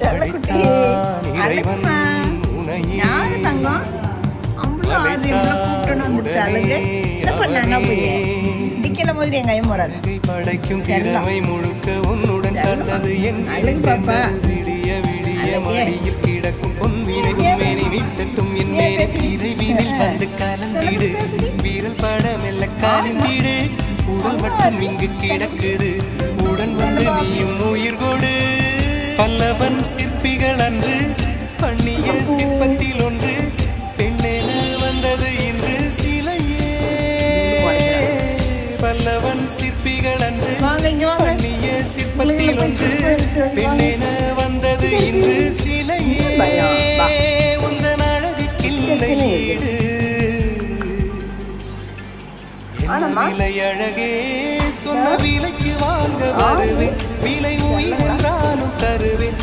செல்லக்குட்டி அழகம்மா யாரு தங்கம் அவ்வளோ ஆறு எவ்வளோ கூப்பிட்டோன்னு வந்துருச்சு அழகு என்ன பண்ணாங்க போய் இடிக்கல போது என் கையும் போறாது படைக்கும் திறமை முழுக்க உன்னுடன் சார்ந்தது என் பாப்பா மடியில் கிடக்கும் பொன்வினை உண்மையை மீட்டட்டும் என் மேலே இறைவீனில் வந்து கலந்திடு வீரல் பட மெல்ல காணிந்திடு உடல் மட்டும் இங்கு கிடக்குது உடன் வந்து நீயும் உயிர் கொடு பல்லவன் சிற்பிகள் அன்று பண்ணிய சிற்பத்தில் ஒன்று பெண்ணென வந்தது இன்று சிலையே பல்லவன் சிற்பிகள் அன்று பண்ணிய சிற்பத்தில் ஒன்று பெண்ணென வந்தது இன்று சிலையே உந்தன் அழகுக்கில்லை ஈடு விலை அழகே சொன்ன விலைக்கு வாங்க வருவேன் விலை உயிர் என்றாலும் தருவேன்